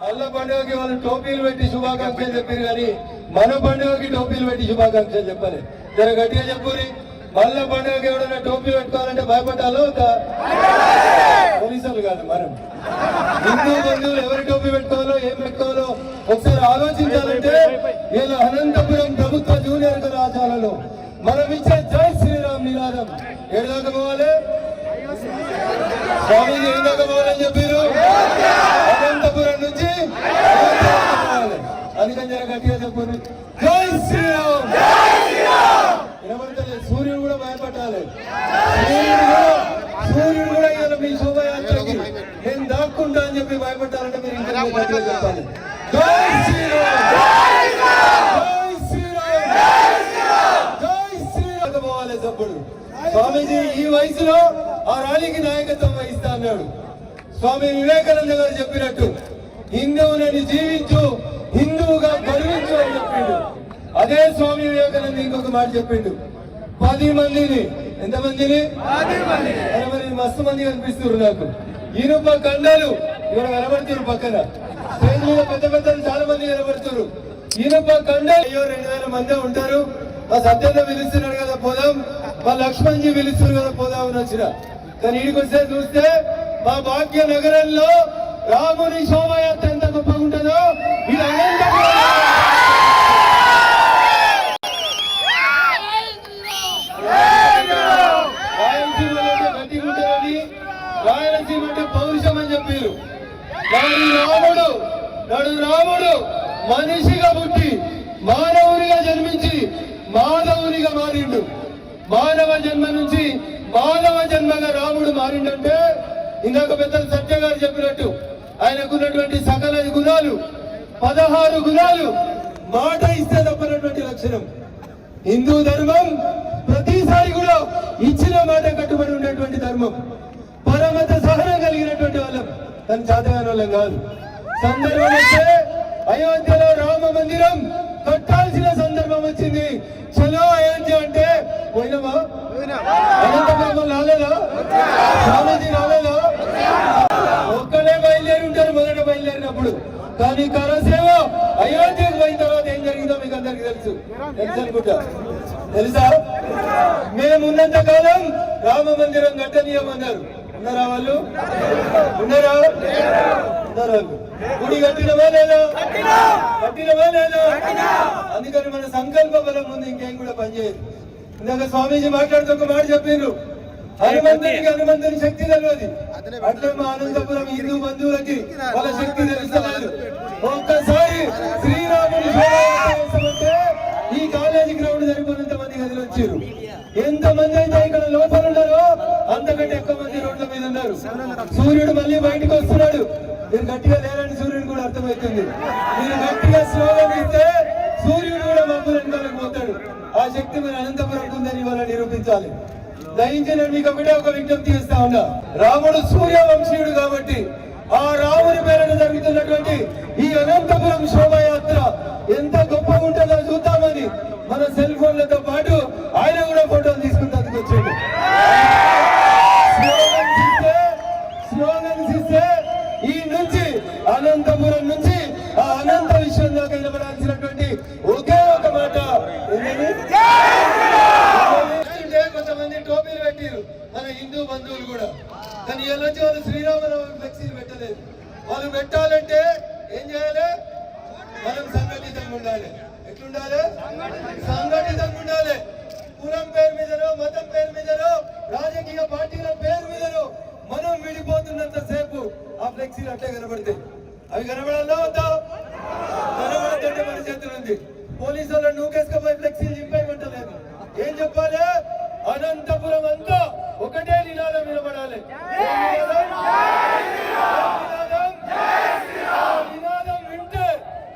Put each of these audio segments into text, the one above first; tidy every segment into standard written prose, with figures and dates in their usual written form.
అల్ల పండుగకి వాళ్ళు టోపీలు పెట్టి శుభాకాంక్షలు చెప్పారు కానీ మన పండుగకి టోపీలు పెట్టి శుభాకాంక్షలు చెప్పాలి. జర గట్టిగా చెప్పురి. మల్ల పండుగకి ఎవరైనా టోపీ పెట్టుకోవాలంటే భయపడాలో పోలీసులు కాదు, మనం హిందూ బంధువులు ఎవరి టోపీ పెట్టుకోవాలో ఏం పెట్టుకోవాలో ఒకసారి ఆలోచించాలంటే వీళ్ళు అనంతపురం ప్రభుత్వ జూనియర్ కళాశాలలో మనం ఇచ్చే జై శ్రీరామ్ నినాదం ఏడాక పోవాలి. స్వామీజీ ఏడాక పోవాలని చెప్పారు. అనంతపురం నుంచి అందుకని జర గట్టిగా చెప్పండి జై శ్రీరామ్. వినబడతలేదు. సూర్యుడు కూడా భయపడాలి. సూర్యుడు కూడా ఇవాళ మీ శోభయాత్రకి నేను దాక్కుంటా అని చెప్పి భయపడాలంటే మీరు ఇంకా గట్టిగా చెప్పాలి జై శ్రీరామ్. జై శ్రీరామ్. జై శ్రీరామ్ పోవాలి సప్పుడు. స్వామీజీ ఈ వయసులో ఆ ర్యాలీకి నాయకత్వం వహిస్తా అన్నాడు. స్వామి వివేకానంద గారు చెప్పినట్టు హిందువులని జీవించు, హిందువుగా గర్వించు అని చెప్పిండు. అదే స్వామి వివేకానంద ఇంకొక మాట చెప్పిండు, 10 మందిని, ఎంతమందిని? మరి మస్తు మంది కనిపిస్తున్నారు నాకు. ఇనుప కండలు ఇక్కడ కనబడుతున్నారు, పక్కన స్టేజ్ మీద పెద్ద పెద్దలు చాలా మంది కనబడుతున్నారు. ఇనుప కండలు 2000 మంది ఉంటారు. మా సత్యంలో పిలుస్తున్నాడు కదా పోదాం, మా లక్ష్మణ్జీ పిలుస్తున్నారు కదా పోదాం అని వచ్చిన. కానీ ఈడికి వస్తే చూస్తే మా భాగ్య నగరంలో రాముని శోభయాత్ర ఎంత గొప్పగా ఉంటుందో ఇది రాయలసీమ అంటే పౌరుషం అని చెప్పారు. నాడు రాముడు మనిషిగా పుట్టి మానవునిగా జన్మించి మాధవునిగా మారిండు. మానవ జన్మ నుంచి మానవ జన్మగా రాముడు మారిండంటే ఇందాక పెద్దలు సత్య గారు చెప్పినట్టు ఆయనకున్నటువంటి సకల గుణాలు 16 గుణాలు మాట ఇస్తే తప్పనటువంటి లక్షణం. హిందూ ధర్మం ప్రతిసారి కూడా ఇచ్చిన మాట కట్టుబడి ఉండేటువంటి ధర్మం. పరమత సహనం కలిగినటువంటి వాళ్ళం, తను చాతగాని వాళ్ళం కాదు. సందర్భం వస్తే అయోధ్యలో రామ మందిరం కట్టాల్సిన సందర్భం వచ్చింది. చలో అయోధ్య అంటే పోయినామా? అనంతపురం రాలేదా? స్వామీజీ రాలేదా? ఒక్కడే బయలుదేరి ఉంటారు మొదట బయలుదేరినప్పుడు. కానీ కరసేవ అయోధ్యకు పోయిన తర్వాత ఏం జరిగిందో మీకు అందరికి తెలుసు అనుకుంటా. తెలుసా? మేము ఉన్నంత కాలం రామ మందిరం కట్టనీయమన్నారు. ఉన్నారా వాళ్ళు? ఉన్నారా? ఉన్నారు. గుడి కట్టినవా లేదా? కట్టినవా లేదా? అందుకని మన సంకల్ప బలం ముందు ఇంకేం కూడా పనిచేయదు. ఇందాక స్వామీజీ మాట్లాడుతూ ఒక మాట చెప్పిండ్రు, హనుమంతుని శక్తి తెలియదు. అట్లే మా అనంతపురం హిందూ బంధువులకి వాళ్ళ శక్తి తెలుస్తలేదు. ఒక్కసారి శ్రీరాముని శోభయాత్ర ఈ కాలేజీ గ్రౌండ్ సరిపోయినంత మంది గదిలో వచ్చారు. ఎంత మంది అయితే ఇక్కడ లోపల ఉన్నారో అంతకంటే ఎక్కువ మంది రోడ్ల మీద ఉన్నారు. సూర్యుడు మళ్ళీ బయటకు వస్తున్నాడు. మీరు గట్టిగా లేరని సూర్యుడు కూడా అర్థమవుతుంది. మీరు గట్టిగా స్లోగన్ ఇస్తే సూర్యుడు కూడా మబ్బులు వెనకాలకు పోతాడు. ఆ శక్తి మన అనంతపురం ఉందని వాళ్ళని నిరూపించాలి. దయించి నేను మీకు ఒకటే ఒక విజ్ఞప్తి చేస్తా ఉన్నా. రాముడు సూర్యవంశీయుడు కాబట్టి ఆ రాముని పేరున జరుగుతున్నటువంటి ఈ అనంతపురం శోభయాత్ర ఎంత గొప్పగా ఉంటుందో చూద్దామని మన సెల్ ఫోన్లతో పాటు ఆయన కూడా ఫోటోలు తీసుకుంటూ వచ్చాడు. స్లోగన్స్ ఇస్తే ఈ నుంచి అనంతపురం నుంచి ఆ అనంత విశ్వం దాకా నిలబడాల్సినటువంటి ఒకే ఒక మాట కొంతమంది టోపీలు పెట్టారు మన హిందూ బంధువులు కూడా. కానీ ఇలా వచ్చి వాళ్ళు శ్రీరామనవమి ఫ్లెక్సీలు పెట్టలేదు. వాళ్ళు పెట్టాలంటే ఏం చేయాలి? మనం సంఘటితంగా ఉండాలి. ఎట్లుండాలి? సంఘటితంగా ఉండాలి. కులం పేరు మీదనో మతం పేరు మీదనో రాజకీయ పార్టీల పేరు మీదనో మనం విడిపోతున్నంత సేపు ఆ ఫ్లెక్సీలు అట్టే కనబడతాయి. అవి కనబడాలా వద్దా? కనబడదంటే మన చేతులు ఉంది. పోలీసు వాళ్ళని నూకేసుకపోయి ఫ్లెక్సీలు చింపేయమంటలేదు. ఏం చెప్పాలి? అనంతపురం అంతా ఒకటే నినాదం వినబడాలి. నినాదం వింటే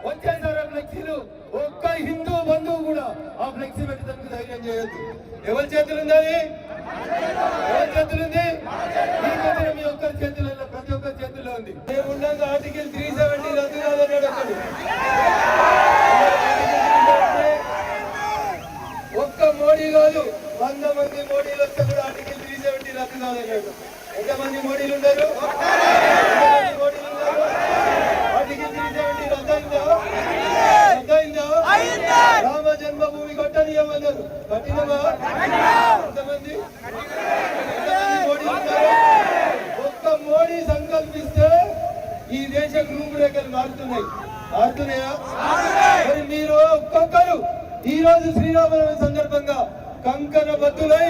వచ్చేసారు ఆ ఫ్లెక్సీలు. ఒక్క హిందూ బంధువు కూడా ఆ ఫ్లెక్సీ పెట్టడానికి ధైర్యం చేయొద్దు. ఎవరి చేతులు ఉంది? ఎవరి చేతులుంది? మీ ఒక్కరి చేతుల్లో, ప్రతి ఒక్కరి చేతుల్లో ఉంది. మేము ఉండగా ఆర్టికల్ 370 రద్దు కాదన్నాడు అక్కడ. ఒక్క మోడీ కాదు, 100 మంది మోడీలు వస్తే కూడా ఆర్టికల్ 370 రద్దు కాదన్నాడు. ఎంతమంది మోడీలు ఉన్నారు? ఆర్టికల్ అందరు కఠినమా ఎంతమంది మోడీ ఒక్క మోడీ సంకల్పిస్తే ఈ దేశం రూపురేఖలు మారుతున్నాయా? మరి మీరు ఒక్కొక్కరు ఈ రోజు శ్రీరామనవమి సందర్భంగా కంకణ బద్దులై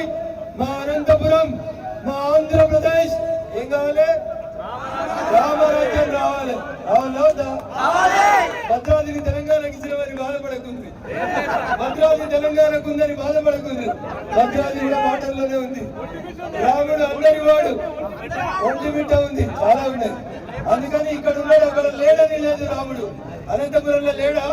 మా అనంతపురం, మా ఆంధ్రప్రదేశ్ ఏం కావాలి? రామరాజ్యం రావాలి. అవునా? భద్రాద్రి తెలంగాణకి ఇచ్చిన వారి బాధపడకుంది, భద్రాద్రి తెలంగాణకు ఉందని బాధపడకుంది. భద్రాద్రి కూడా మాటల్లోనే ఉంది. రాముడు అందరి వాడు, ఒంటి బిడ్డ ఉంది, చాలా ఉన్నాయి. అందుకని ఇక్కడ ఉన్నాడు, అక్కడ లేడని లేదు. రాముడు అనంతపురంలో లేడా?